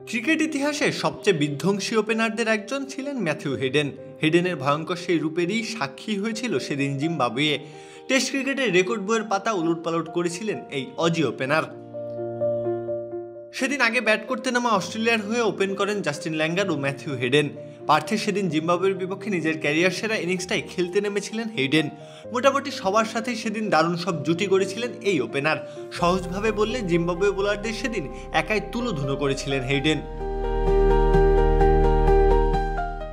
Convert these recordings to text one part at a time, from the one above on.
Cricket ইতিহাসে সবচেয়ে বিধ্বংসী ওপেনারদের একজন ছিলেন ম্যাথিউ হেডেন। হেডেনের ভয়ঙ্কর সেই রূপেরই সাক্ষী হয়েছিল সেদিন জিম্বাবুয়ে। টেস্ট ক্রিকেটের রেকর্ড বইয়ের পাতা উলটপালট করেছিলেন এই অজি ওপেনার। সেদিন আগে ব্যাট করতে নামা অস্ট্রেলিয়ার হয়ে ওপেন করেন জাস্টিন ল্যাঙ্গার ও ম্যাথিউ হেডেন। পার্থে সেদিন জিম্বাবুয়ের বিপক্ষে নিজের ক্যারিয়ার সেরা ইনিংসটাই খেলতে নেমেছিলেন হেডেন। মোটামুটি সবার সাথেই সেদিন দারুণ সব জুটি করেছিলেন এই ওপেনার। সহজভাবে বললে জিম্বাবুয়ে বোলারদের সেদিন একাই তুলোধুনো করেছিলেন হেডেন।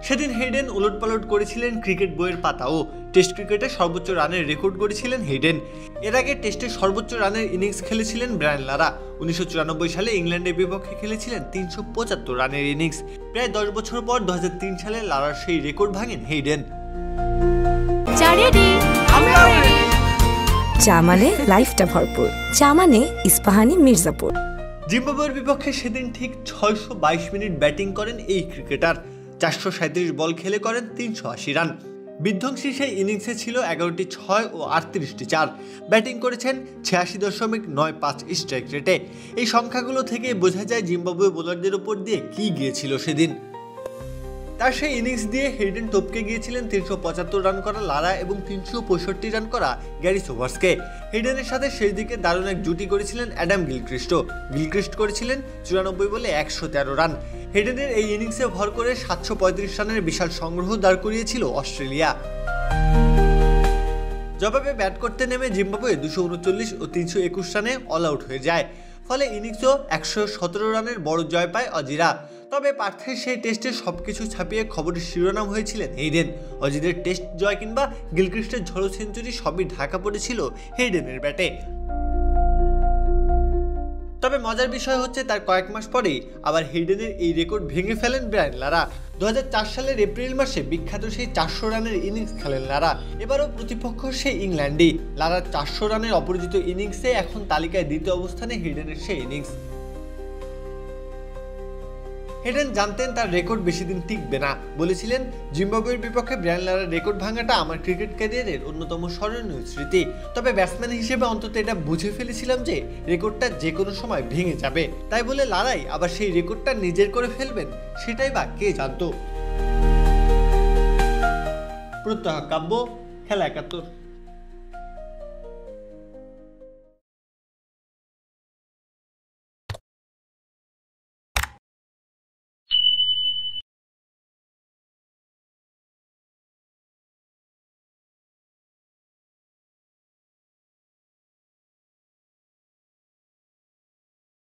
সেদিন হেডেন উলটপালট করেছিলেন ক্রিকেট বইয়ের পাতাও। টেস্ট ক্রিকেটে সর্বোচ্চ রানের রেকর্ড গড়েছিলেন হেডেন। এর আগে টেস্টে সর্বোচ্চ রানের ইনিংস খেলেছিলেন ব্রায়ান লারা। 1994 সালে ইংল্যান্ডের বিপক্ষে খেলেছিলেন 375 রানের ইনিংস। প্রায় 10 বছর পর 2003 সালে লারার সেই রেকর্ড ভাঙেন হেডেন। চা মানে লাইফটা ভরপুর, চা মানে ইস্পাহানি মির্জাপুর। জিম্বাবুয়ের বিপক্ষে সেদিন ঠিক 622 মিনিট ব্যাটিং করেন এই ক্রিকেটার। 437 বল খেলে করেন 380 রান। বিধ্বংসী সেই ইনিংসে ছিল 11টি 6 ও 38টি 4। ব্যাটিং করেছেন 86.95 স্ট্রাইক রেটে। এই সংখ্যাগুলো থেকে বোঝা যায় জিম্বাবুয়ে বোলারদের উপর দিয়ে কি গিয়েছিল সেদিন। তার সেই ইনিংস দিয়ে হেডেন টপকে গিয়েছিলেন 375 রান করা লারা এবং 365 রান করা গ্যারি সোভার্সকে। হেডেনের সাথে সেই দিকে দারুণ এক জুটি করেছিলেন অ্যাডাম গিলক্রিস্ট করেছিলেন 94 বলে 113 রান। হেডেনের এই ইনিংসে ভর করে 735 রানের বিশাল সংগ্রহ দাঁড় করিয়েছিল অস্ট্রেলিয়া। জবাবে ব্যাট করতে নেমে জিম্বাবুয়ে 239 ও 321 রানে অল আউট হয়ে যায়। ফলে ইনিংসও 117 রানের বড় জয় পায় অজিরা। তবে পার্থের সেই টেস্টে সবকিছু ছাপিয়ে খবরের শিরোনাম হয়েছিলেন হেডেন। অজিদের টেস্ট জয় কিংবা গিলক্রিস্টের ঝড়ো সেঞ্চুরি সবই ঢাকা পড়েছিল হেডেনের ব্যাটে। তবে মজার বিষয় হচ্ছে তার কয়েক মাস পরেই আবার হেডেনের এই রেকর্ড ভেঙে ফেলেন ব্রায়ান লারা। 2004 সালের এপ্রিল মাসে বিখ্যাত সেই 400 রানের ইনিংস খেলেন লারা। এবারও প্রতিপক্ষ সেই ইংল্যান্ডই। লারার 400 রানের অপরাজিত ইনিংসে এখন তালিকায় দ্বিতীয় অবস্থানে হেডেনের সেই ইনিংস। হেডেন জানতেন তার রেকর্ড বেশি দিন টিকবে না। বলেছিলেন, জিম্বাবুয়ের বিপক্ষে ব্রায়ান লারার রেকর্ড ভাঙাটা আমার ক্রিকেট ক্যারিয়ারের অন্যতম স্মরণীয় স্মৃতি। তবে ব্যাটসম্যান হিসেবে অন্তত এটা বুঝে ফেলেছিলাম যে রেকর্ডটা যে কোনো সময় ভেঙে যাবে। তাই বলে লারাই আবার সেই রেকর্ডটা নিজের করে ফেলবেন সেটাই বা কে জানতো। প্রত্যহ কাব্য, খেলা 71।